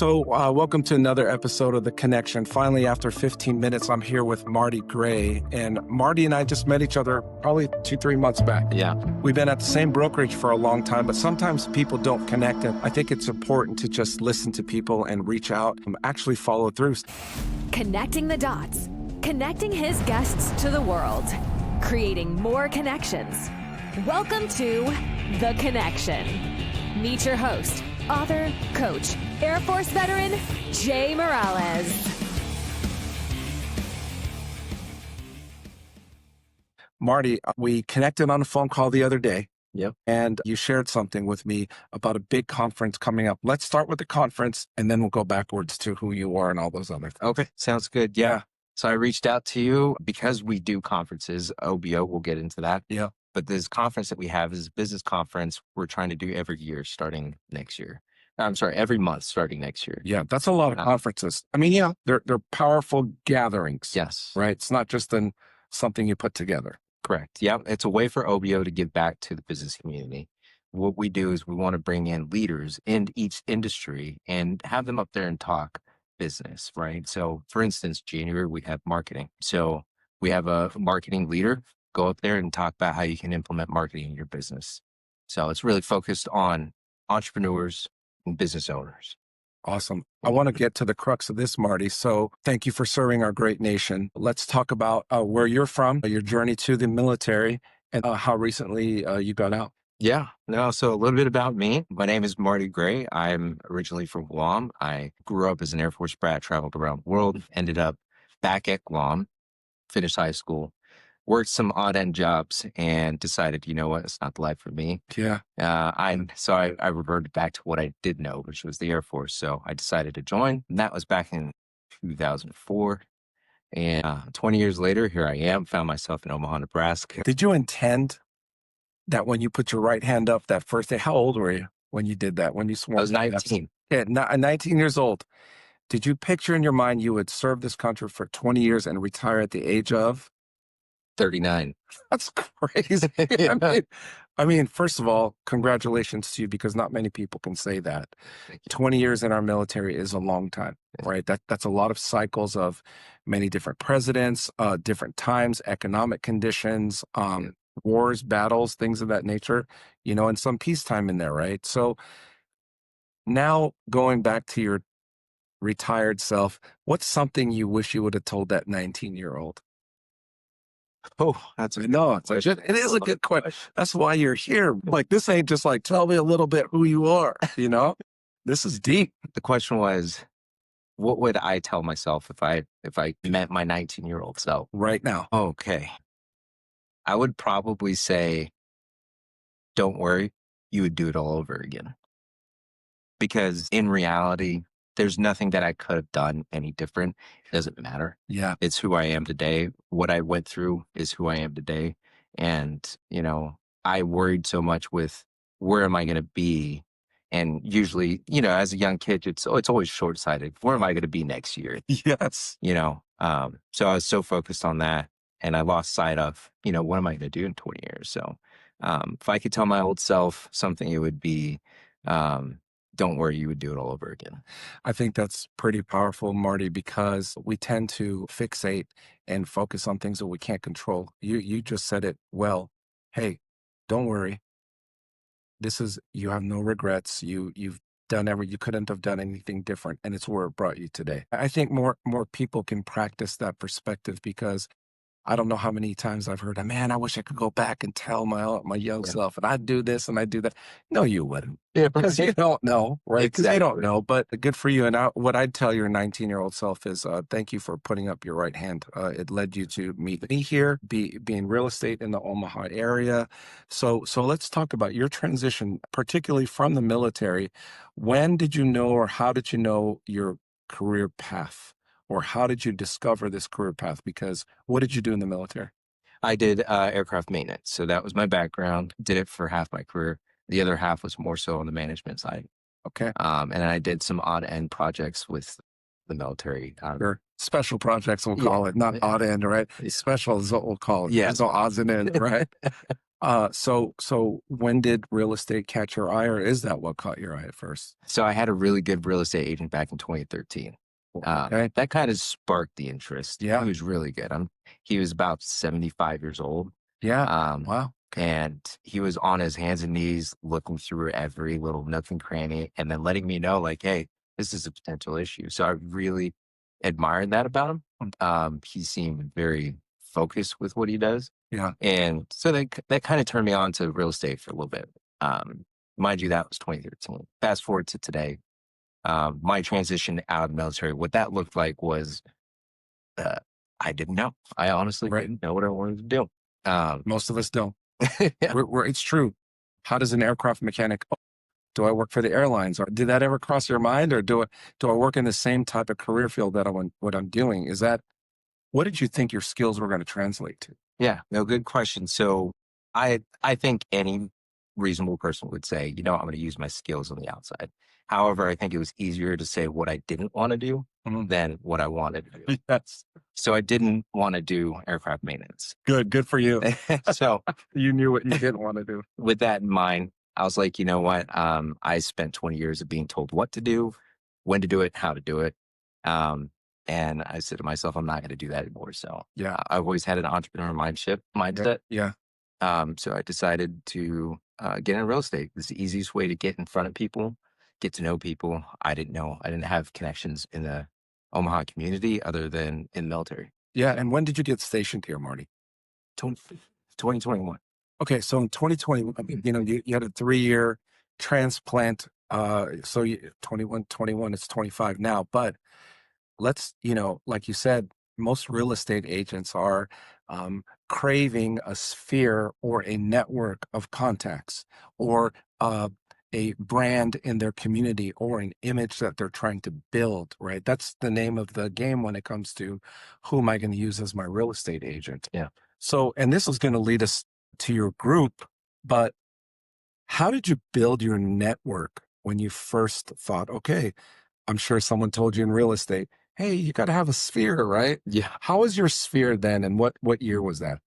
Welcome to another episode of The Connection. Finally, after 15 minutes, I'm here with Marty Gray. And Marty and I just met each other probably 2-3 months back. Yeah. We've been at the same brokerage for a long time, but sometimes people don't connect. And I think it's important to just listen to people and reach out and actually follow through. Connecting the dots. Connecting his guests to the world. Creating more connections. Welcome to The Connection. Meet your host, author, coach, Air Force veteran, Jay Miralles. Marty, we connected on a phone call the other day. Yep. And you shared something with me about a big conference coming up. Let's start with the conference, and then we'll go backwards to who you are and all those other things. Okay. Sounds good. Yeah. So I reached out to you because we do conferences, OBO, we'll get into that. Yeah. But this conference that we have is a business conference we're trying to do every year starting next year. I'm sorry, every month starting next year. Yeah, that's a lot of conferences. I mean, yeah, they're powerful gatherings. Yes. Right? It's not just something you put together. Correct. Yeah. It's a way for OBO to give back to the business community. What we do is we want to bring in leaders in each industry and have them up there and talk business, right? So for instance, January, we have marketing. So we have a marketing leader go up there and talk about how you can implement marketing in your business. So it's really focused on entrepreneurs and business owners. Awesome. I want to get to the crux of this, Marty. So thank you for serving our great nation. Let's talk about where you're from, your journey to the military, and how recently you got out. Yeah. No, so a little bit about me. My name is Marty Gray. I'm originally from Guam. I grew up as an Air Force brat, traveled around the world, ended up back at Guam, finished high school, worked some odd end jobs, and decided, you know what, it's not the life for me. Yeah. I reverted back to what I did know, which was the Air Force. So I decided to join, and that was back in 2004. And 20 years later, here I am, found myself in Omaha, Nebraska. Did you intend that when you put your right hand up that first day? How old were you when you did that? When you swore? I was 19. Yeah, 19 years old. Did you picture in your mind you would serve this country for 20 years and retire at the age of 39? That's crazy. I mean, first of all, congratulations to you, because not many people can say that. 20 years in our military is a long time, right? That's a lot of cycles of many different presidents, different times, economic conditions, wars, battles, things of that nature, and some peacetime in there, right? So now going back to your retired self, what's something you wish you would have told that 19-year-old? Oh, it is a good question. That's why you're here. Like, this ain't just like, tell me a little bit who you are, This is deep. The question was, what would I tell myself if I met my 19-year-old self right now? Okay. I would probably say, don't worry, you would do it all over again. Because in reality, there's nothing that I could have done any different. It doesn't matter. Yeah. It's who I am today. What I went through is who I am today. And, I worried so much with where am I going to be? And usually, as a young kid, it's always short-sighted. Where am I going to be next year? Yes. So I was so focused on that, and I lost sight of, what am I going to do in 20 years? So if I could tell my old self something, it would be, don't worry, you would do it all over again. I think that's pretty powerful, Marty, because we tend to fixate and focus on things that we can't control. You just said it well. Hey, don't worry. You have no regrets. You've done you couldn't have done anything different, and it's where it brought you today. I think more people can practice that perspective, because I don't know how many times I've heard, man, I wish I could go back and tell my young self, and I'd do this and I'd do that. No, you wouldn't. Yeah, because you don't know, right? Because Exactly. they don't know, but good for you. And what I'd tell your 19-year-old self is, thank you for putting up your right hand. It led you to meet me here, be in real estate in the Omaha area. So let's talk about your transition, particularly from the military. When did you know, or how did you know your career path? Or how did you discover this career path? Because what did you do in the military? I did aircraft maintenance. So that was my background. Did it for half my career. The other half was more so on the management side. Okay. And I did some odd end projects with the military. Sure. Special projects, we'll call it, not odd end, right? Special is what we'll call it. Yeah. There's no odds and ends, right? So when did real estate catch your eye, or is that what caught your eye at first? So I had a really good real estate agent back in 2013. Okay. That kind of sparked the interest. Yeah. He was really good. He was about 75 years old. Yeah. Um, Wow. and he was on his hands and knees looking through every little nook and cranny and then letting me know, like, hey, this is a potential issue. So I really admired that about him. He seemed very focused with what he does. Yeah. And so that kind of turned me on to real estate for a little bit. Mind you, that was 2013. Fast forward to today, my transition out of the military, what that looked like was, I didn't know. I honestly Right. didn't know what I wanted to do. Most of us don't. Yeah. It's true. How does an aircraft mechanic? Do I work for the airlines, or did that ever cross your mind, or do I work in the same type of career field that what I'm doing? Is that what did you think your skills were going to translate to? Yeah, no, good question. So I think any reasonable person would say, I'm going to use my skills on the outside. However, I think it was easier to say what I didn't want to do than what I wanted to do. Yes. So I didn't want to do aircraft maintenance. Good for you. So You knew what you didn't want to do. with that in mind, I was like, you know what? I spent 20 years of being told what to do, when to do it, how to do it. And I said to myself, I'm not going to do that anymore. So Yeah. I've always had an entrepreneur mindset. Yeah. So I decided to get in real estate. It's the easiest way to get in front of people, get to know people. I didn't have connections in the Omaha community other than in the military. Yeah. And when did you get stationed here, Marty? 2021. Okay, so in 2020, I mean, you had a 3-year transplant. So 21, it's 25 now. But let's, like you said, most real estate agents are craving a sphere or a network of contacts, or a brand in their community, or an image that they're trying to build, right? That's the name of the game when it comes to who am I going to use as my real estate agent. Yeah. So, and this is going to lead us to your group, but how did you build your network when you first thought, okay, I'm sure someone told you in real estate, hey, you got to have a sphere, right? Yeah. How was your sphere then, and what year was that?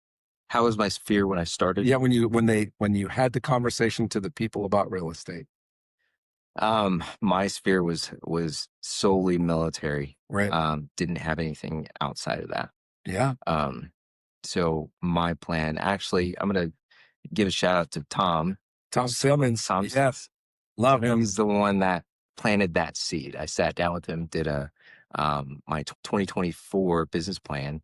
How was my sphere when I started? Yeah, when you had the conversation to the people about real estate, My sphere was solely military. right? Didn't have anything outside of that. Yeah. So my plan, actually, I'm gonna give a shout out to Tom. Tom Simmons. Tom Yes. Love him. He's the one that planted that seed. I sat down with him, did my 2024 business plan,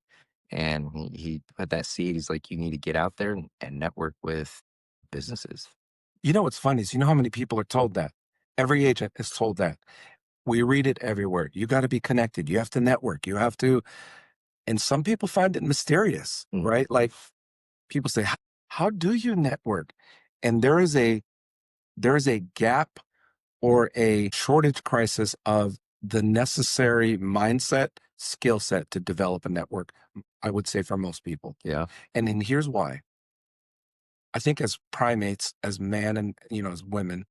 and he put that seed. He's like, you need to get out there and network with businesses. You know what's funny is, how many people are told that? Every agent is told that. We read it everywhere. You got to be connected. You have to network. You have to. And some people find it mysterious, right? Like people say, how do you network? And there is a gap or a shortage crisis of the necessary mindset, skill set to develop a network, I would say, for most people. Yeah. And then here's why. I think as primates, as man and, as women,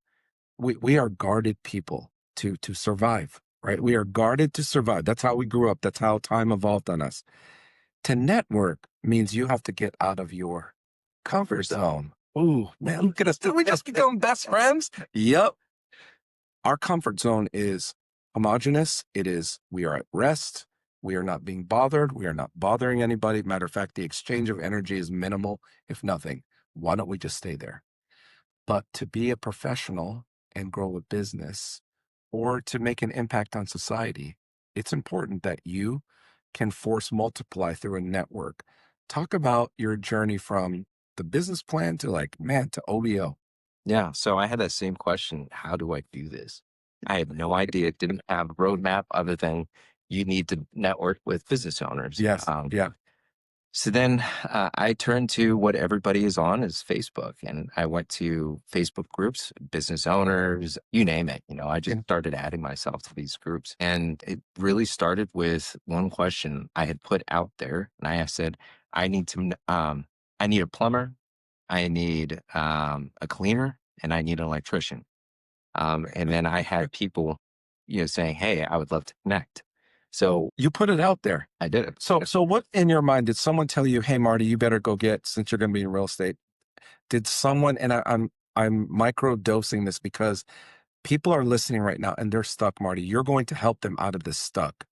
we are guarded people to survive, right? We are guarded to survive. That's how we grew up. That's how time evolved on us. To network means you have to get out of your comfort zone. Ooh, man, look at us. Did we just become best friends? Yep. Our comfort zone is homogenous. We are at rest. We are not being bothered. We are not bothering anybody. Matter of fact, the exchange of energy is minimal, if nothing. Why don't we just stay there? But to be a professional and grow a business, or to make an impact on society, it's important that you can force multiply through a network. Talk about your journey from the business plan to to OBO. Yeah. So I had that same question. How do I do this? I have no idea. Didn't have a roadmap other than you need to network with business owners. Yes. Yeah. So then I turned to what everybody is on is Facebook, and I went to Facebook groups, business owners, you name it. I just started adding myself to these groups, and it really started with one question I had put out there, and I said, I need a plumber, I need a cleaner, and I need an electrician. And then I had people, saying, hey, I would love to connect. So you put it out there. I did it. So what in your mind did someone tell you, hey, Marty, you better go since you're going to be in real estate, Did someone, and I'm micro dosing this because people are listening right now and they're stuck, Marty. You're going to help them out of this stuck.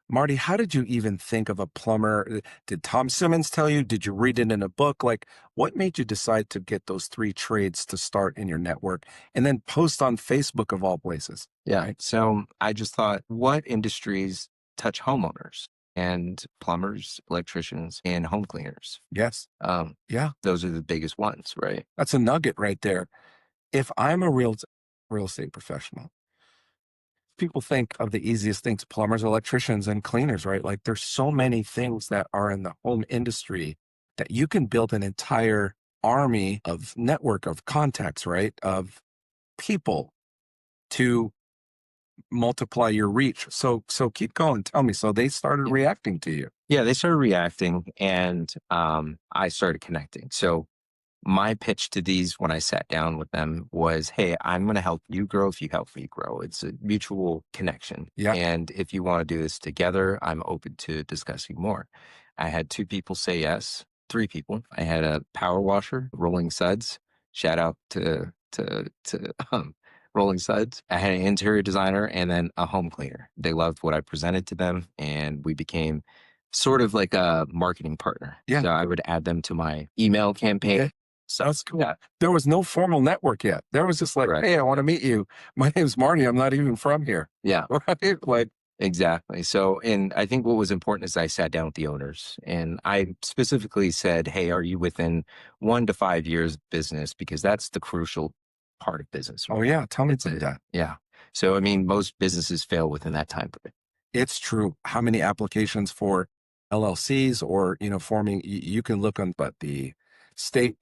Marty, how did you even think of a plumber? Did Tom Simmons tell you? Did you read it in a book? Like, what made you decide to get those 3 trades to start in your network and then post on Facebook of all places? Yeah. Right? So I just thought, what industries touch homeowners? And plumbers, electricians, and home cleaners. Yes. Yeah. Those are the biggest ones, right? That's a nugget right there. If I'm a real estate professional, people think of the easiest things, plumbers, electricians, and cleaners, right? Like there's so many things that are in the home industry that you can build an entire army of network of contacts, right? Of people to multiply your reach. So keep going. Tell me. So they started reacting to you. Yeah, they started reacting, and I started connecting. So my pitch to these when I sat down with them was, hey, I'm going to help you grow if you help me grow. It's a mutual connection. Yeah. And if you want to do this together, I'm open to discussing more. I had 2 people say yes, 3 people. I had a power washer, Rolling Suds. Shout out to Rolling Suds. I had an interior designer and then a home cleaner. They loved what I presented to them, and we became sort of like a marketing partner. Yeah. So I would add them to my email campaign. Yeah. Sounds cool. Yeah. There was no formal network yet. There was just like, Right. hey, I want to meet you. My name's Marty. I'm not even from here. Yeah, Right? Like, exactly. So, and I think what was important is I sat down with the owners and I specifically said, hey, are you within 1 to 5 years of business? Because that's the crucial part of business. oh yeah, tell me It's about that. Yeah. So, I mean, most businesses fail within that time frame. It's true. How many applications for LLCs or, forming, you can look on, but the state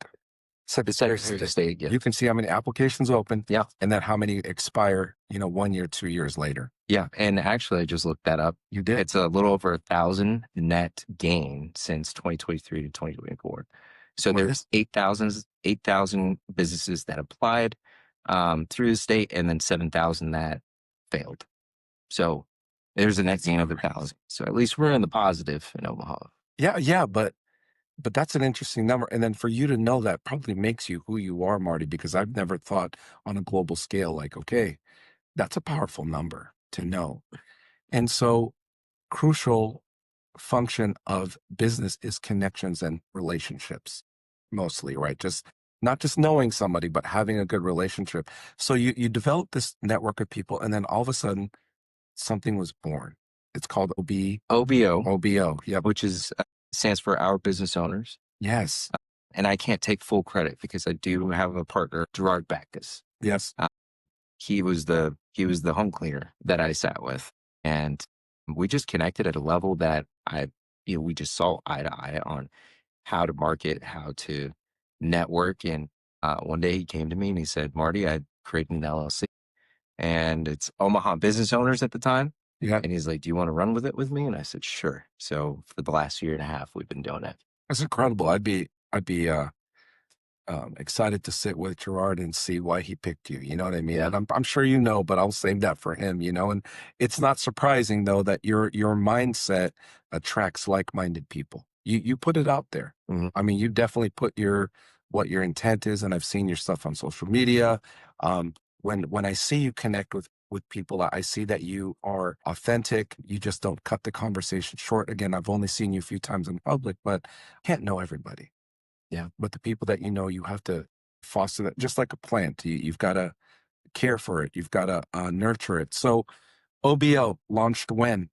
Secretary of Secretary of State, State, yeah. you can see how many applications open. Yeah. And then how many expire, 1 year, 2 years later. Yeah. And actually, I just looked that up. You did. It's a little over 1,000 net gain since 2023 to 2024. So Well, there's 8,000 businesses that applied through the state, and then 7,000 that failed. So there's a net gain of 1,000. So at least we're in the positive in Omaha. Yeah, but that's an interesting number. And then for you to know that probably makes you who you are, Marty, because I've never thought on a global scale, like, okay, that's a powerful number to know. And so crucial function of business is connections and relationships mostly, right? Not just knowing somebody, but having a good relationship. So you develop this network of people, and then all of a sudden something was born. It's called OBO. Yeah. Which is stands for Our Business Owners. Yes. And I can't take full credit because I do have a partner, Gerard Backus. Yes. He was the home cleaner that I sat with, and we just connected at a level that we just saw eye to eye on how to market, how to network. And one day he came to me and he said, Marty, I created an LLC, and it's Omaha Business Owners at the time. Yeah. And he's like, do you want to run with it with me? And I said, sure. So for the last 1.5 years, we've been doing it. That's incredible. I'd be excited to sit with Gerard and see why he picked you. You know what I mean? Yeah. And I'm sure but I'll save that for him, and it's not surprising though that your mindset attracts like-minded people. You put it out there. Mhm. I mean, you definitely put what your intent is, and I've seen your stuff on social media. When I see you connect with people, I see that you are authentic. You just don't cut the conversation short. Again, I've only seen you a few times in public, but can't know everybody. Yeah. But the people that you have to foster that, just like a plant. You've got to care for it. You've got to nurture it. So OBO launched when?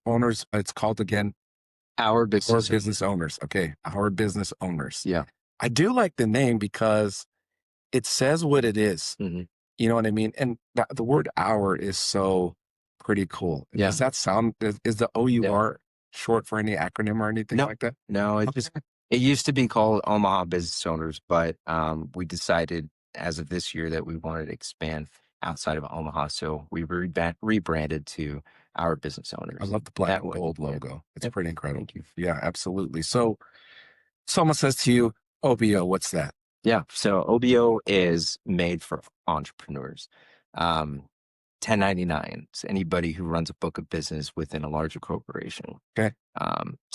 Owners, it's called again? Our Business Owners. Okay. Our Business Owners. Yeah. I do like the name because it says what it is. Mhm. You know what I mean? And the word "our" is so pretty cool. Yeah. Does that sound, is the OUR short for any acronym or anything No. like that? No, it used to be called Omaha Business Owners, but we decided as of this year that we wanted to expand outside of Omaha. So we rebranded to Our Business Owners. I love the black and gold logo. It's pretty incredible. Yeah, absolutely. So someone says to you, OBO, what's that? Yeah. So OBO is made for entrepreneurs. 1099. It's anybody who runs a book of business within a larger corporation. Okay.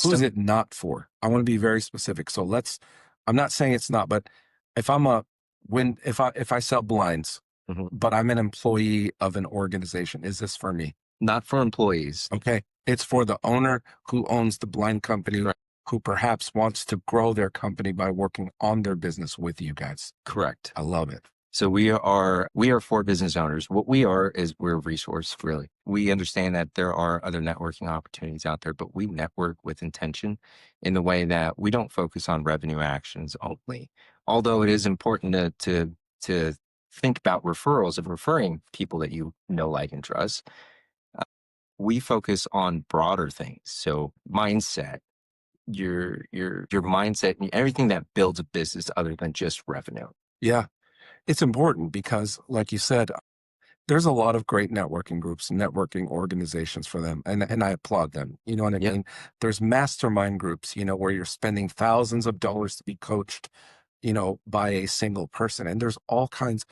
Who is it not for? I want to be very specific. So I'm not saying it's not, but if I sell blinds, Mhm. but I'm an employee of an organization, is this for me? Not for employees. Okay. It's for the owner who owns the blind company, Right. who perhaps wants to grow their company by working on their business with you guys. Correct. I love it. So we are for business owners. What we are is we're a resource, really. We understand that there are other networking opportunities out there, but we network with intention in the way that we don't focus on revenue actions only. Although it is important to think about referrals of referring people that you know, like, and trust. We focus on broader things. So mindset, your mindset, and everything that builds a business other than just revenue. Yeah. It's important because, like you said, there's a lot of great networking groups, networking organizations for them. And I applaud them. You know what I Yep. mean? There's mastermind groups, where you're spending thousands of dollars to be coached, by a single person. And there's all kinds.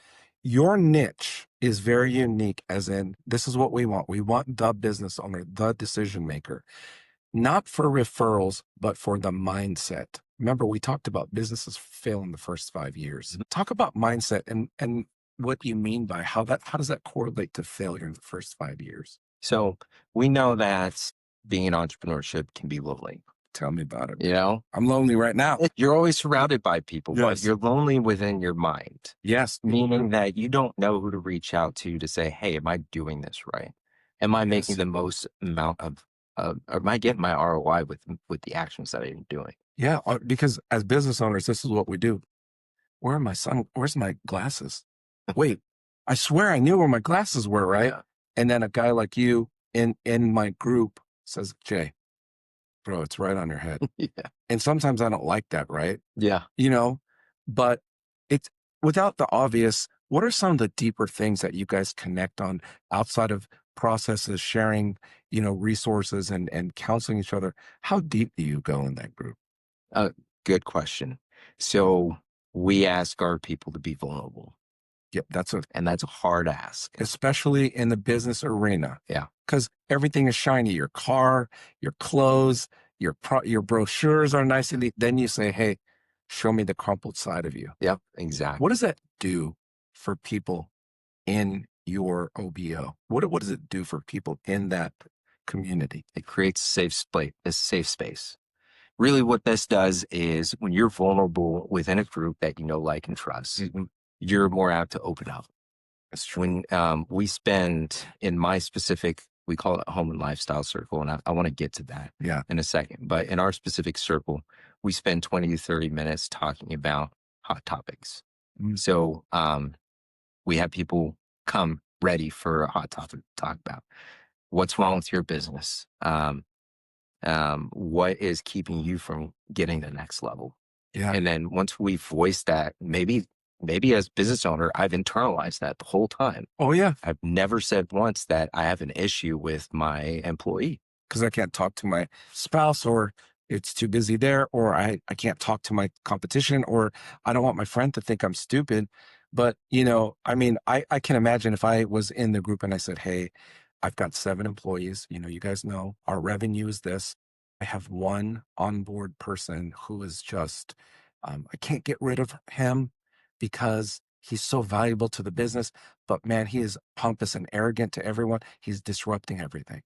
Your niche is very unique, as in, this is what we want. We want the business owner, the decision maker, not for referrals, but for the mindset. Remember, we talked about businesses fail in the first 5 years. Talk about mindset and what you mean by how does that correlate to failure in the first 5 years? So we know that being in entrepreneurship can be lonely. Tell me about it. You know, I'm lonely right now. you're always surrounded by people, but Yes. you're lonely within your mind, Yes. meaning that you don't know who to reach out to say, hey, am I doing this right? Am I making Yes. the most amount of, or am I getting my ROI with the actions that I'm doing? Yeah, because as business owners, this is what we do. Where's my glasses? Wait, I swear I knew where my glasses were, right? Yeah. And then a guy like you in my group says, Jay, bro, it's right on your head. Yeah. And sometimes I don't like that, right? Yeah. But it's without the obvious. What are some of the deeper things that you guys connect on outside of processes, sharing, resources and counseling each other? How deep do you go in that group? Good question. So we ask our people to be vulnerable, Yep, and that's a hard ask. especially in the business arena. Yeah. Because everything is shiny. Your car, your clothes, your brochures are nice and neat. Then you say, hey, show me the crumpled side of you. Yep, exactly. What does that do for people in your OBO? What does it do for people in that community? It creates a safe space. Really what this does is when you're vulnerable within a group that you know, like, and trust, you're more apt to open up. That's true. When we spend in my specific, we call it a home and lifestyle circle, and I want to get to that in a second. But in our specific circle, we spend 20 to 30 minutes talking about hot topics. So we have people come ready for a hot topic to talk about. What's wrong with your business? What is keeping you from getting the next level? Yeah. And then once we voice that, maybe as business owner, I've internalized that the whole time. Oh, yeah. I've never said once that I have an issue with my employee. Because I can't talk to my spouse, or it's too busy there, or I can't talk to my competition, or I don't want my friend to think I'm stupid. But, I can imagine if I was in the group and I said, hey, I've got 7 employees, you guys know our revenue is this. I have one onboard person who is just, I can't get rid of him because he's so valuable to the business, but man, he is pompous and arrogant to everyone. He's disrupting everything.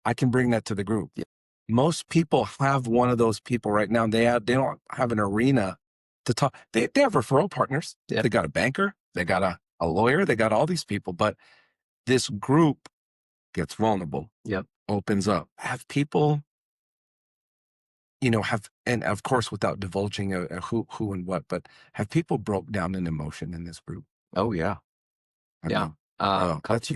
I can bring that to the group. Yeah. Most people have one of those people right now. They don't have an arena to talk. They have referral partners. Yeah. They got a banker. They got a lawyer. They got all these people, but this group gets vulnerable. Yep. Opens up. Have people, and of course, without divulging who and what, but have people broke down in emotion in this group? Oh yeah. I Yeah. mean, A that's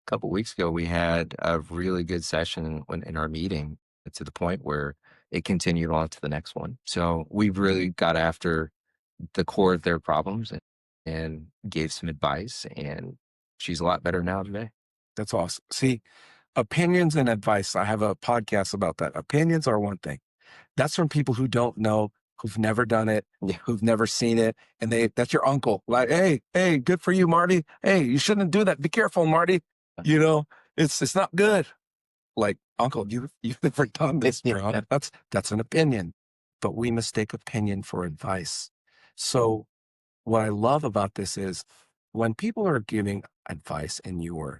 couple weeks ago, we had a really good session in our meeting to the point where it continued on to the next one. So we really got after the core of their problems and gave some advice, and she's a lot better now today. That's awesome. See, opinions and advice. I have a podcast about that. Opinions are one thing. That's from people who don't know, who've never done it, Yeah. who've never seen it. And that's your uncle. Like, hey, good for you, Marty. Hey, you shouldn't do that. Be careful, Marty. It's not good. Like, uncle, you've never done this, bro. Yeah. That's an opinion. But we mistake opinion for advice. So what I love about this is when people are giving advice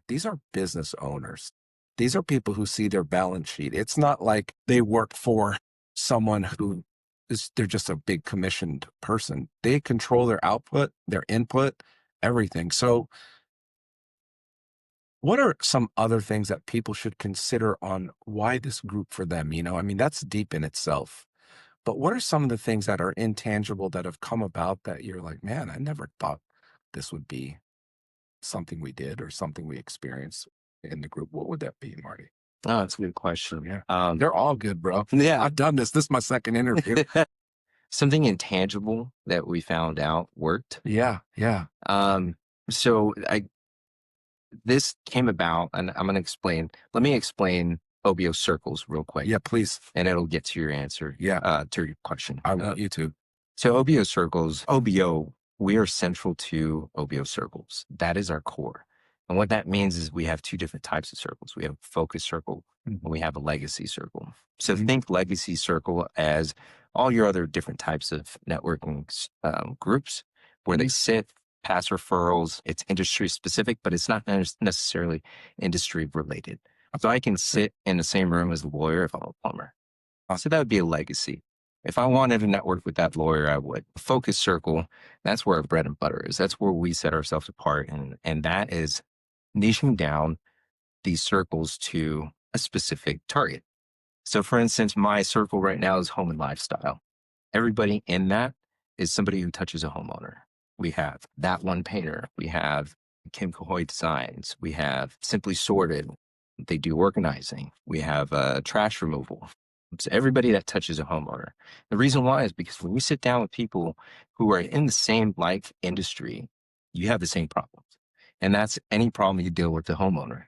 these are business owners. These are people who see their balance sheet. It's not like they work for someone they're just a big commissioned person. They control their output, their input, everything. So what are some other things that people should consider on why this group for them? I mean, that's deep in itself. But what are some of the things that are intangible that have come about that you're like, man, I never thought this would be something we did or something we experienced in the group? What would that be, Marty? Oh, that's a good question. Yeah. They're all good, bro. Yeah. I've done this. This is my second interview. Something intangible that we found out worked. Yeah. So this came about, and let me explain OBO circles real quick. Yeah, please. And it'll get to your answer. Yeah. To your question. I want you to. So OBO circles, we are central to OBO circles. That is our core. And what that means is we have two different types of circles. We have a focus circle and we have a legacy circle. So think legacy circle as all your other different types of networking groups where they sit, pass referrals. It's industry specific, but it's not necessarily industry related. So I can sit in the same room as a lawyer if I'm a plumber. So that would be a legacy. If I wanted to network with that lawyer, I would. Focus circle, that's where our bread and butter is. That's where we set ourselves apart. And that is niching down these circles to a specific target. So for instance, my circle right now is home and lifestyle. Everybody in that is somebody who touches a homeowner. We have That One Painter. We have Kim Cahoy Designs. We have Simply Sorted. They do organizing. We have trash removal. So everybody that touches a homeowner. The reason why is because when we sit down with people who are in the same like industry, you have the same problems. And that's any problem you deal with the homeowner.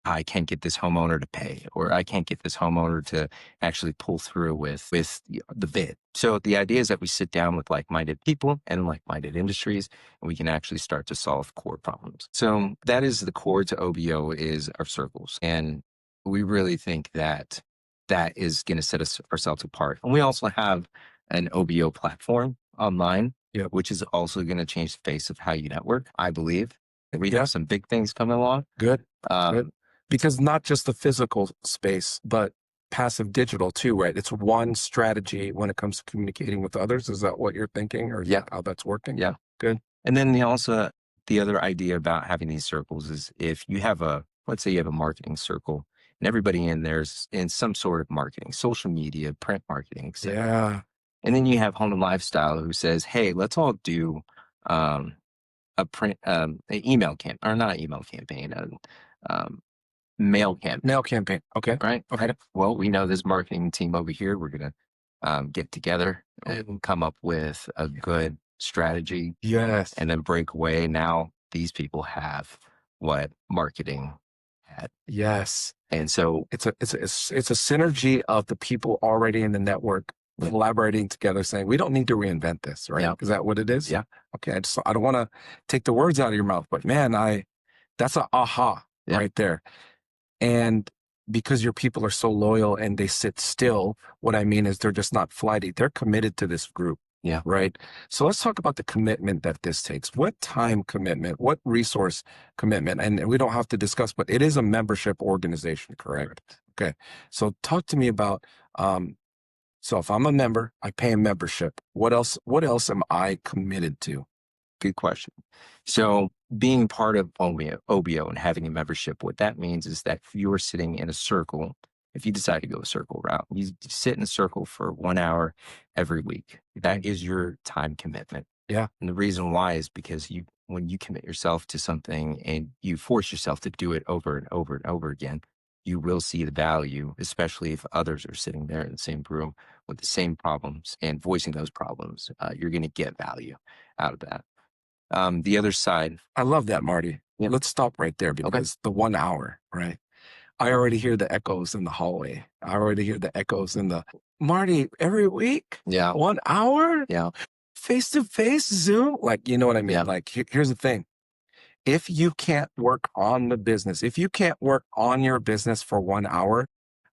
I can't get this homeowner to pay, or I can't get this homeowner to actually pull through with the bid. So the idea is that we sit down with like-minded people and like-minded industries, and we can actually start to solve core problems. So that is the core to OBO is our circles. And we really think that that is going to set ourselves apart. And we also have an OBO platform online, which is also going to change the face of how you network, I believe. We have some big things coming along. Good. Because not just the physical space, but passive digital too, right? It's one strategy when it comes to communicating with others. Is that what you're thinking, or how that's working? Yeah. Good. And then the other idea about having these circles is if you have let's say you have a marketing circle and everybody in there's in some sort of marketing, social media, print marketing, etc. Yeah. And then you have home and lifestyle who says, hey, let's all do an email campaign, or not email campaign, mail campaign. Mail campaign. Okay. Right. Okay. Well, we know this marketing team over here. We're going to get together and come up with a good strategy. Yes. And then break away. Now these people have what marketing had. Yes. And so it's a synergy of the people already in the network collaborating together, saying we don't need to reinvent this, right? Is that what it is? Yeah. Okay. I don't want to take the words out of your mouth, but man, that's an aha right there. And because your people are so loyal and they sit still, what I mean is they're just not flighty. They're committed to this group. Yeah. Right. So let's talk about the commitment that this takes. What time commitment, what resource commitment? And we don't have to discuss, but it is a membership organization, correct? Okay. So talk to me about, so if I'm a member, I pay a membership. What else am I committed to? Good question. So being part of OBO and having a membership, what that means is that if you're sitting in a circle, if you decide to go a circle route, you sit in a circle for 1 hour every week. That is your time commitment. Yeah. And the reason why is because when you commit yourself to something and you force yourself to do it over and over and over again, you will see the value, especially if others are sitting there in the same room with the same problems and voicing those problems. You're going to get value out of that. The other side. I love that, Marty. Yeah. Let's stop right there because the 1 hour, right? I already hear the echoes in the hallway. I already hear the echoes in the Marty every week. Yeah. 1 hour. Yeah. Face to face Zoom. Like, you know what I mean? Yeah. Like, here's the thing. If you can't work on the business, if you can't work on your business for 1 hour,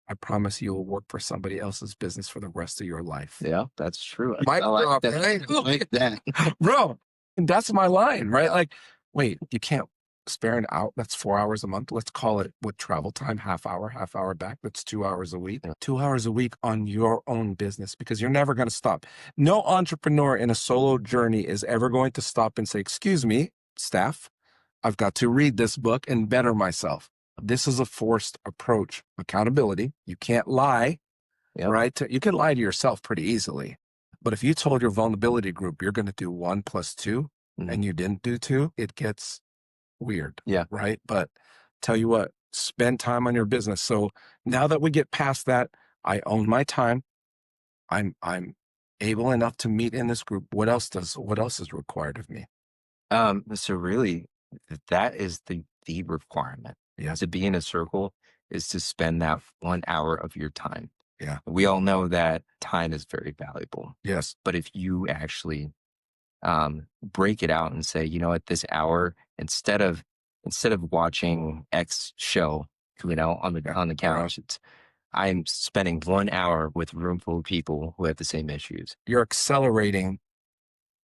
I promise you will work for somebody else's business for the rest of your life. Yeah, that's true. Mic I like drop, that. right? I like that. Bro, and that's my line, right? Like, wait, you can't spare an hour. That's 4 hours a month. Let's call it with travel time, half hour back. That's 2 hours a week. Yeah. 2 hours a week on your own business because you're never going to stop. No entrepreneur in a solo journey is ever going to stop and say, excuse me, staff, I've got to read this book and better myself. This is a forced approach. Accountability. You can't lie, Yep. right? You can lie to yourself pretty easily. But if you told your vulnerability group you're going to do 1 + 2 and you didn't do 2, it gets weird. Yeah. Right. But tell you what, spend time on your business. So now that we get past that, I own my time. I'm able enough to meet in this group. What else is required of me? So really, that is the requirement. Yeah. To be in a circle is to spend that 1 hour of your time. Yeah. We all know that time is very valuable. Yes. But if you actually break it out and say, you know what, this hour, instead of watching X show, on the couch, I'm spending 1 hour with a room full of people who have the same issues. You're accelerating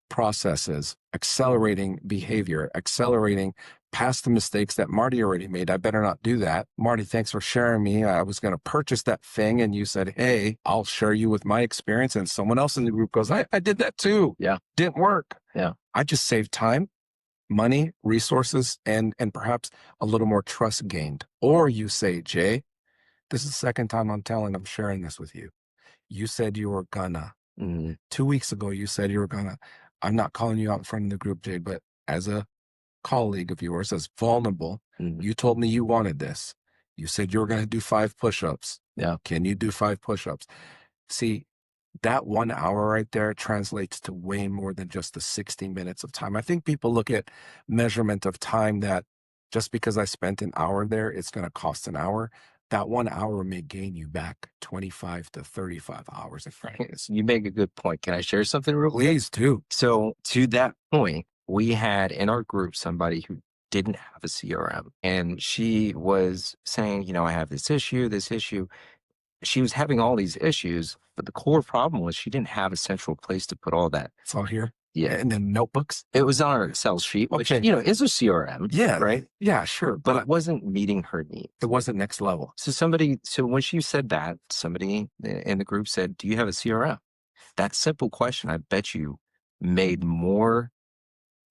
processes, accelerating behavior, accelerating past the mistakes that Marty already made. I better not do that. Marty, thanks for sharing me. I was going to purchase that thing and you said, hey, I'll share you with my experience. And someone else in the group goes, I did that too. Yeah. Didn't work. Yeah. I just saved time, money, resources, and perhaps a little more trust gained. Or you say, Jay, this is the second time I'm sharing this with you. You said you were gonna. 2 weeks ago, you said you were gonna. I'm not calling you out in front of the group, Jay, but as a colleague of yours, as vulnerable, you told me you wanted this. You said you were going to do 5 push-ups. Yeah. Can you do 5 push-ups? See, that 1 hour right there translates to way more than just the 60 minutes of time. I think people look at measurement of time that just because I spent an hour there, it's going to cost an hour. That 1 hour may gain you back 25 to 35 hours of practice. You make a good point. Can I share something real quick? Please do. So to that point, we had in our group somebody who didn't have a CRM, and she was saying, I have this issue. She was having all these issues, but the core problem was she didn't have a central place to put all that. It's all here. Yeah. And then notebooks. It was on our Excel sheet, which, Okay. Is a CRM. Yeah. Right. Yeah, sure. But it wasn't meeting her needs. It wasn't next level. So when she said that, somebody in the group said, do you have a CRM? That simple question, I bet you, made more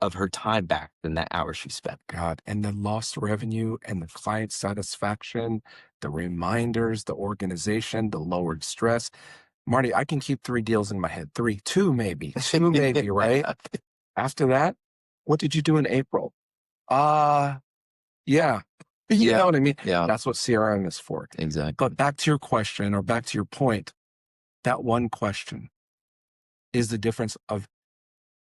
of her time back than that hour she spent. God, and the lost revenue and the client satisfaction, the reminders, the organization, the lowered stress. Marty, I can keep 3 deals in my head. 2 maybe, right? After that, what did you do in April? Yeah. You know what I mean? Yeah. That's what CRM is for. Exactly. But back to your question, or back to your point, that one question is the difference of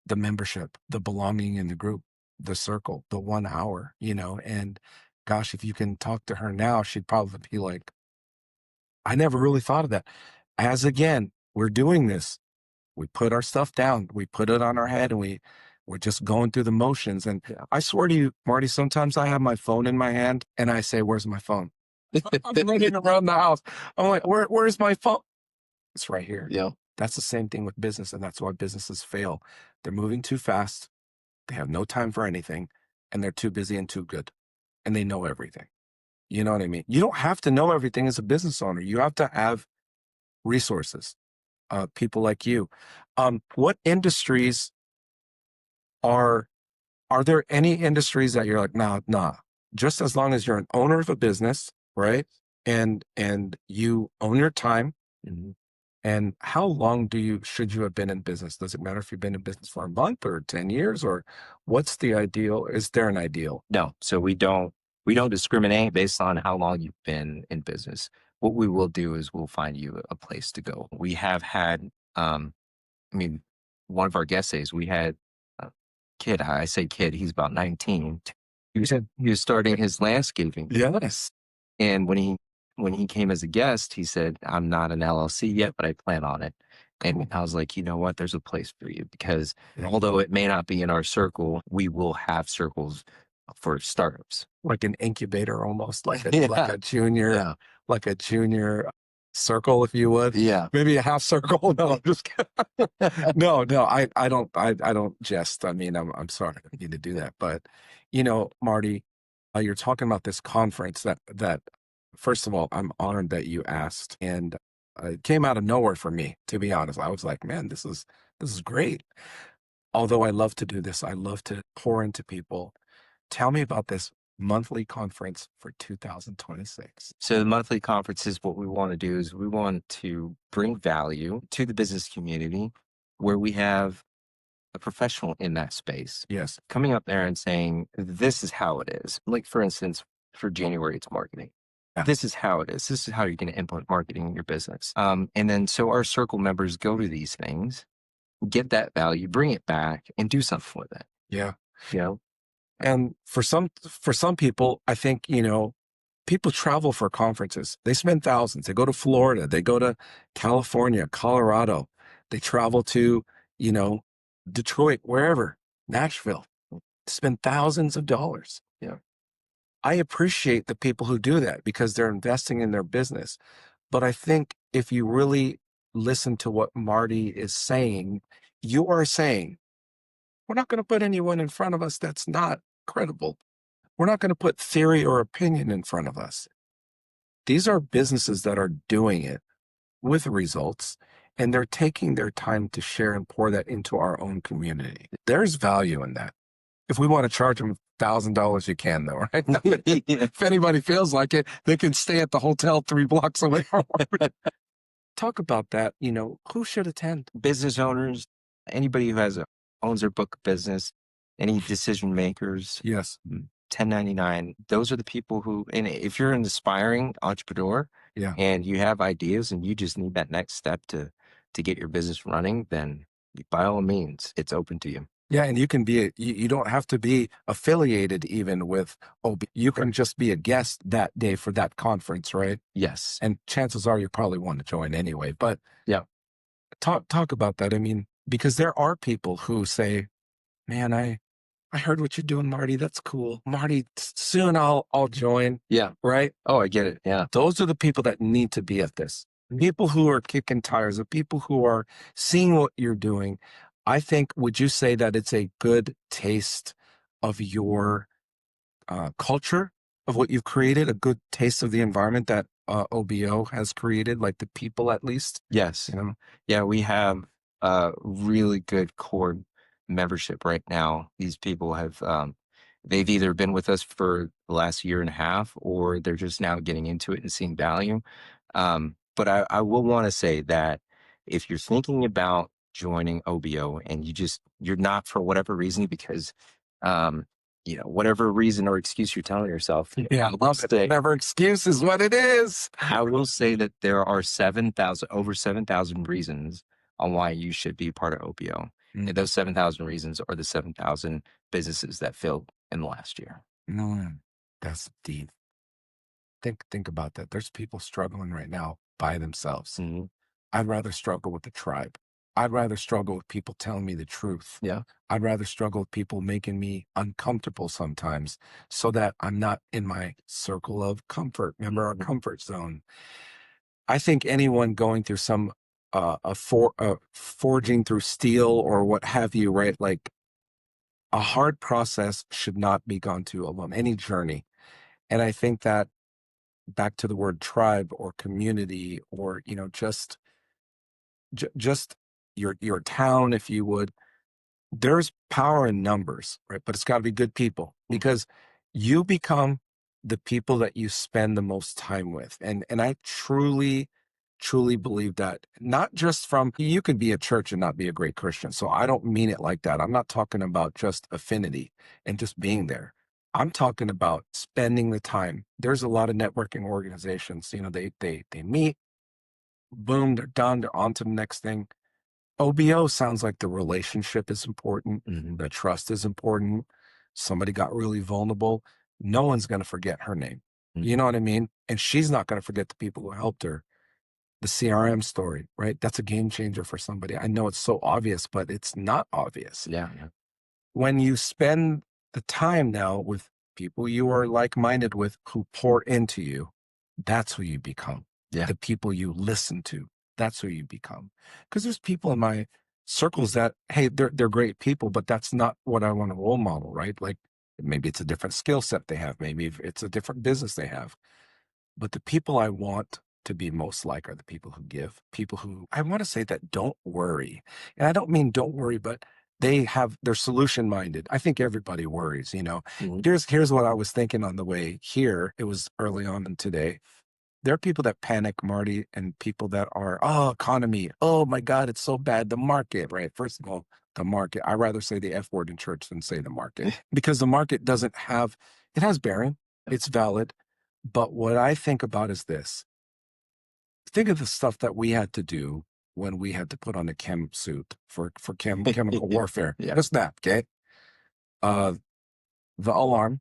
the membership, the belonging in the group, the circle, the 1 hour, and gosh, if you can talk to her now, she'd probably be like, I never really thought of that. As again, we're doing this. We put our stuff down, we put it on our head, and we're just going through the motions. And I swear to you, Marty, sometimes I have my phone in my hand and I say, where's my phone? I'm running around the house. I'm like, where's my phone? It's right here. Yeah. That's the same thing with business. And that's why businesses fail. They're moving too fast. They have no time for anything. And they're too busy and too good. And they know everything. You know what I mean? You don't have to know everything as a business owner. You have to have resources, people like you. What industries are there any industries that you're like, nah, just as long as you're an owner of a business, right? And you own your time. And how long should you have been in business? Does it matter if you've been in business for a month or 10 years, or what's the ideal? Is there an ideal? No. So we don't discriminate based on how long you've been in business. What we will do is we'll find you a place to go. We have had, one of our guest days, we had a kid. I say kid, he's about 19. He was starting his landscaping. Yes. And when he came as a guest, he said, I'm not an LLC yet, but I plan on it. And I was like, you know what? There's a place for you, because although it may not be in our circle, we will have circles for startups. Like an incubator, almost like a junior. Yeah. like a junior circle, if you would. Yeah. Maybe a half circle. No, I'm just kidding. No, I don't jest. I mean, I'm sorry I don't need to do that. But, Marty, you're talking about this conference that first of all, I'm honored that you asked, and it came out of nowhere for me, to be honest. I was like, man, this is great. Although I love to do this, I love to pour into people. Tell me about this monthly conference for 2026. So the monthly conferences, what we want to do is we want to bring value to the business community where we have a professional in that space Yes. coming up there and saying, this is how it is. Like, for instance, for January, it's marketing. Yeah. This is how it is. This is how you're going to implement marketing in your business. And then so our circle members go to these things, get that value, bring it back, and do something with it. Yeah. You know? And for some people, I think, people travel for conferences. They spend thousands. They go to Florida. They go to California, Colorado. They travel to, Detroit, wherever, Nashville. Spend thousands of dollars. Yeah. I appreciate the people who do that because they're investing in their business. But I think if you really listen to what Marty is saying, you are saying, we're not going to put anyone in front of us that's not credible. We're not going to put theory or opinion in front of us. These are businesses that are doing it with results, and they're taking their time to share and pour that into our own community. There's value in that. If we want to charge them $1,000, you can, though, right? If anybody feels like it, they can stay at the hotel 3 blocks away. Talk about that. Who should attend? Business owners, anybody who owns their book of business, any decision makers, Yes. 1099, those are the people who, and if you're an aspiring entrepreneur Yeah. and you have ideas and you just need that next step to get your business running, then by all means, it's open to you. Yeah, and you can be, you don't have to be affiliated even with OB. You can just be a guest that day for that conference, right? Yes. And chances are you probably want to join anyway. But yeah, talk about that. I mean, because there are people who say, man, I heard what you're doing, Marty. That's cool. Marty, soon I'll join. Yeah. Right? Oh, I get it. Yeah. Those are the people that need to be at this. People who are kicking tires, the people who are seeing what you're doing. I think, would you say that it's a good taste of your culture, of what you've created, a good taste of the environment that OBO has created, like the people at least? Yes. Yeah, we have a really good core membership right now. These people have, they've either been with us for the last year and a half, or they're just now getting into it and seeing value. But I will want to say that if you're thinking about joining OBO and you're not for whatever reason, because, whatever reason or excuse you're telling yourself. Yeah, whatever excuse is what it is. I will say that there are over 7,000 reasons on why you should be part of OBO. And those 7,000 reasons are the 7,000 businesses that failed in the last year. No, that's deep. Think about that. There's people struggling right now by themselves. Mm-hmm. I'd rather struggle with the tribe. I'd rather struggle with people telling me the truth. Yeah. I'd rather struggle with people making me uncomfortable sometimes so that I'm not in my circle of comfort. Remember our comfort zone. I think anyone going through some forging through steel or what have you, right? Like a hard process should not be gone to alone, any journey. And I think that back to the word tribe or community or, just your town, if you would, there's power in numbers, right? But it's got to be good people because you become the people that you spend the most time with. And I truly believe that, not just from, you can be a church and not be a great Christian. So I don't mean it like that. I'm not talking about just affinity and just being there. I'm talking about spending the time. There's a lot of networking organizations, they meet, boom, they're done, they're on to the next thing. OBO sounds like the relationship is important. Mm-hmm. The trust is important. Somebody got really vulnerable. No one's going to forget her name. Mm-hmm. You know what I mean? And she's not going to forget the people who helped her. The CRM story, right? That's a game changer for somebody. I know it's so obvious, but it's not obvious. Yeah. When you spend the time now with people you are like-minded with who pour into you, That's who you become. Yeah. The people you listen to, that's who you become. Because there's people in my circles that, hey, they're great people, but that's not what I want to role model, right? Like maybe it's a different skill set they have, maybe it's a different business they have. But the people I want to be most like are the people who give, people who I want to say that don't worry. And I don't mean don't worry, but they're solution minded. I think everybody worries, you know. Here's what I was thinking on the way here. It was early on in today. There are people that panic, Marty, and people that are, oh, economy. Oh my God, it's so bad. The market, right? First of all, the market. I rather say the F word in church than say the market because the market it has bearing. It's valid. But what I think about is this. Think of the stuff that we had to do when we had to put on a chem suit for chemical warfare. Yeah. Just that, okay? The alarm,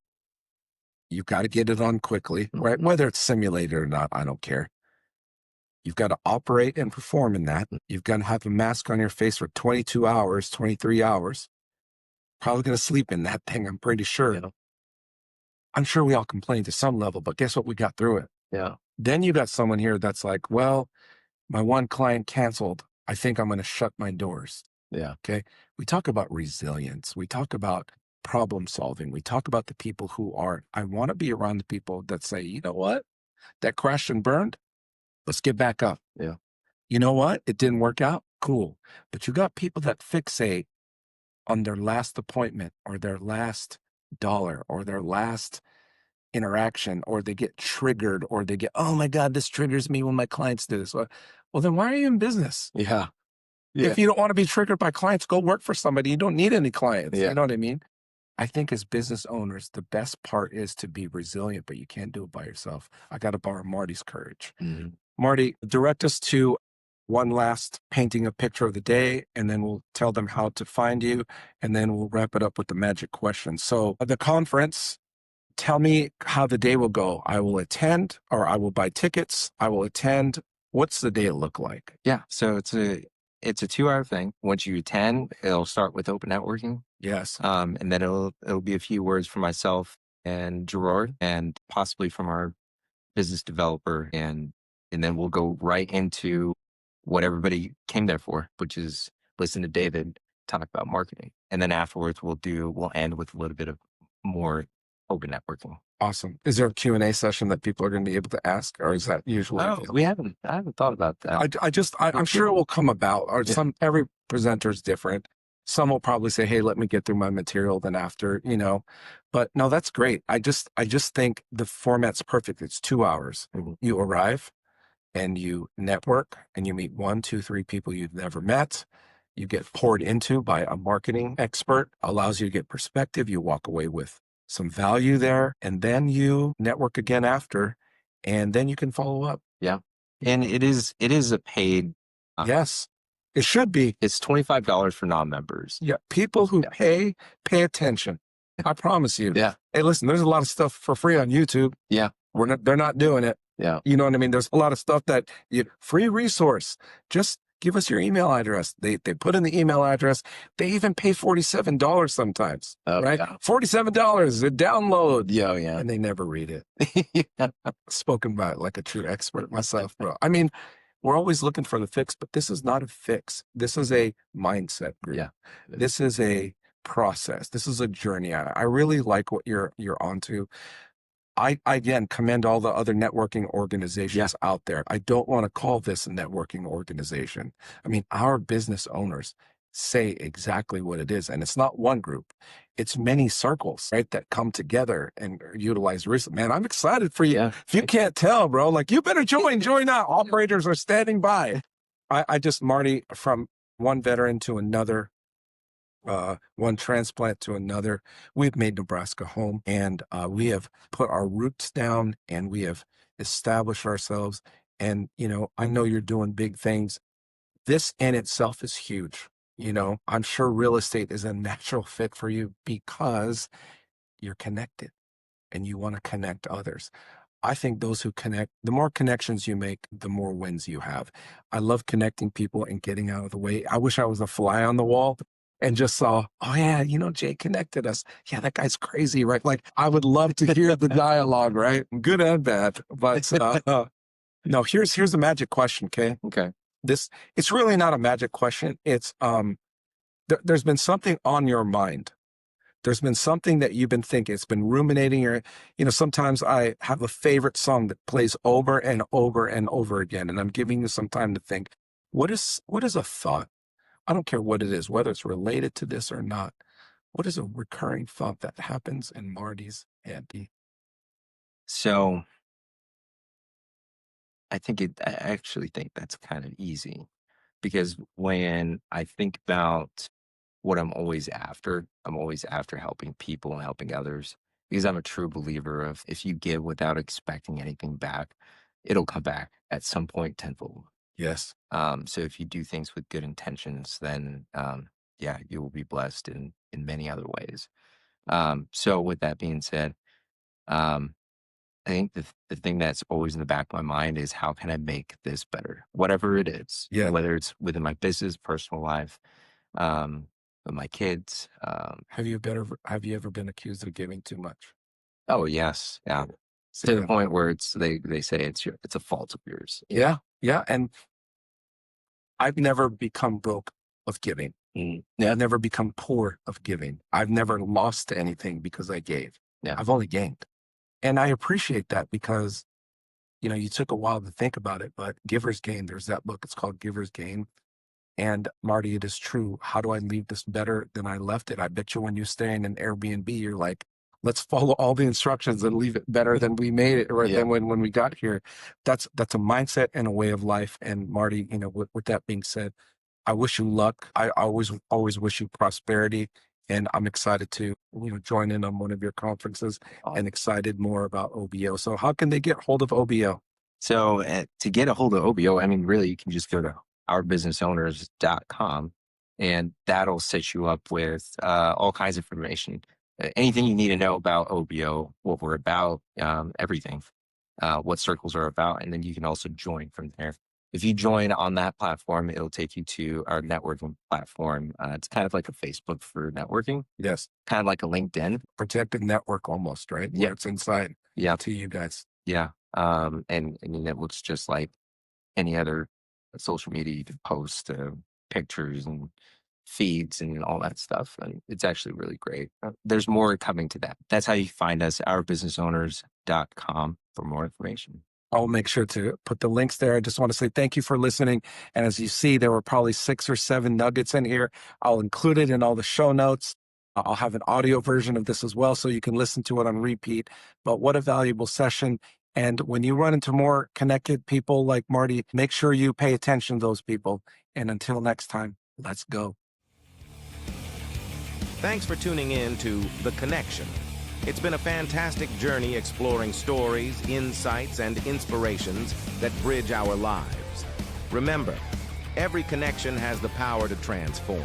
you've got to get it on quickly, right? Whether it's simulated or not, I don't care. You've got to operate and perform in that. You've got to have a mask on your face for 22 hours, 23 hours. Probably going to sleep in that thing, I'm pretty sure. Yeah. I'm sure we all complain to some level, but guess what? We got through it. Yeah. Then you got someone here that's like, well, my one client canceled. I think I'm going to shut my doors. Yeah. Okay. We talk about resilience. We talk about problem solving. We talk about the people who are, I want to be around the people that say, you know what? That crashed and burned. Let's get back up. Yeah. You know what? It didn't work out. Cool. But you got people that fixate on their last appointment or their last dollar or their last interaction, or they get triggered, or they get, oh my God, this triggers me when my clients do this. Well, then why are you in business? Yeah. If you don't want to be triggered by clients, go work for somebody. You don't need any clients. Yeah. You know what I mean? I think as business owners, the best part is to be resilient, but you can't do it by yourself. I got to borrow Marty's courage. Mm-hmm. Marty, direct us to one last painting a picture of the day, and then we'll tell them how to find you, and then we'll wrap it up with the magic question. So the conference, tell me how the day will go. I will attend, or I will buy tickets. I will attend. What's the day look like? Yeah. So it's a 2-hour thing. Once you attend, it'll start with open networking. Yes. And then it'll be a few words from myself and Gerard, and possibly from our business developer, and then we'll go right into what everybody came there for, which is listen to David talk about marketing. And then afterwards we'll end with a little bit of more open networking. Awesome. Is there a Q&A session that people are going to be able to ask, or is that usually? I haven't thought about that. I'm sure it will come about, or every presenter is different. Some will probably say, hey, let me get through my material, then after, but no, that's great. I just think the format's perfect. It's 2 hours. Mm-hmm. You arrive and you network and you meet 1, 2, 3 people you've never met. You get poured into by a marketing expert, allows you to get perspective. You walk away with some value there, and then you network again after, and then you can follow up. Yeah. And it is a paid. Yes, it should be. It's $25 for non-members. Yeah. People who pay attention. I promise you. Yeah. Hey, listen, there's a lot of stuff for free on YouTube. Yeah. They're not doing it. Yeah. You know what I mean? There's a lot of stuff that free resource. Just give us your email address. They put in the email address. They even pay $47 sometimes, right? Yeah. $47 a download. Yeah. Yeah. And they never read it. Spoken by like a true expert myself, bro. I mean, we're always looking for the fix, but this is not a fix. This is a mindset group. Yeah. This is a process. This is a journey. I really like what you're onto. I again commend all the other networking organizations out there. I don't want to call this a networking organization. I mean, our business owners say exactly what it is. And it's not one group. It's many circles, right, that come together and utilize risk. Man, I'm excited for you. Yeah. If you can't tell, bro, like you better join now. Operators are standing by. I just, Marty, from one veteran to another, one transplant to another, we've made Nebraska home, and we have put our roots down, and we have established ourselves. And, I know you're doing big things. This in itself is huge. I'm sure real estate is a natural fit for you because you're connected and you want to connect others. I think those who connect, the more connections you make, the more wins you have. I love connecting people and getting out of the way. I wish I was a fly on the wall. and just saw, oh yeah, Jay connected us. Yeah, that guy's crazy, right? Like I would love to hear the dialogue, right? Good and bad. But no, here's the magic question, okay? Okay. It's really not a magic question. It's there's been something on your mind. There's been something that you've been thinking. It's been ruminating. Or, sometimes I have a favorite song that plays over and over and over again, and I'm giving you some time to think. What is a thought? I don't care what it is, whether it's related to this or not. What is a recurring thought that happens in Marty's head? So I actually think that's kind of easy, because when I think about what I'm always after helping people and helping others, because I'm a true believer of, if you give without expecting anything back, it'll come back at some point tenfold. Yes. So if you do things with good intentions, then yeah, you will be blessed in many other ways. So with that being said, um, I think the thing that's always in the back of my mind is, how can I make this better? Whatever it is, Yeah. whether it's within my business, personal life, with my kids. Have you ever been accused of giving too much? Oh yes, yeah. To the point where they say it's a fault of yours. Yeah, yeah. And I've never become broke of giving. I've never become poor of giving. I've never lost anything because I gave. Yeah. I've only gained. And I appreciate that, because, you took a while to think about it, but Giver's Gain, there's that book. It's called Giver's Gain. And Marty, it is true. How do I leave this better than I left it? I bet you when you stay in an Airbnb, you're like, let's follow all the instructions and leave it better than we made it, or than when we got here. That's a mindset and a way of life. And Marty, with that being said, I wish you luck. I always wish you prosperity. And I'm excited to, join in on one of your conferences, and excited more about OBO. So how can they get hold of OBO? So to get a hold of OBO, I mean, really, you can just go to ourbusinessowners.com, and that'll set you up with all kinds of information. Anything you need to know about OBO, what we're about, everything, what circles are about. And then you can also join from there. If you join on that platform, it'll take you to our networking platform. It's kind of like a Facebook for networking. Yes. Kind of like a LinkedIn. Protected network almost, right? Yeah. Where it's inside. Yeah. To you guys. Yeah. And it looks just like any other social media. You can post pictures and feeds and all that stuff. And it's actually really great. There's more coming to that. That's how you find us, ourbusinessowners.com, for more information. I'll make sure to put the links there. I just want to say thank you for listening. And as you see, there were probably 6 or 7 nuggets in here. I'll include it in all the show notes. I'll have an audio version of this as well, so you can listen to it on repeat. But what a valuable session. And when you run into more connected people like Marty, make sure you pay attention to those people. And until next time, let's go. Thanks for tuning in to The Connection. It's been a fantastic journey exploring stories, insights, and inspirations that bridge our lives. Remember, every connection has the power to transform.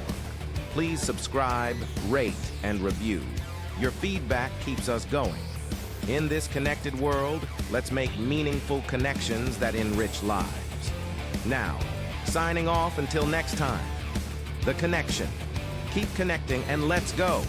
Please subscribe, rate, and review. Your feedback keeps us going. In this connected world, let's make meaningful connections that enrich lives. Now, signing off until next time. The Connection. Keep connecting and let's go.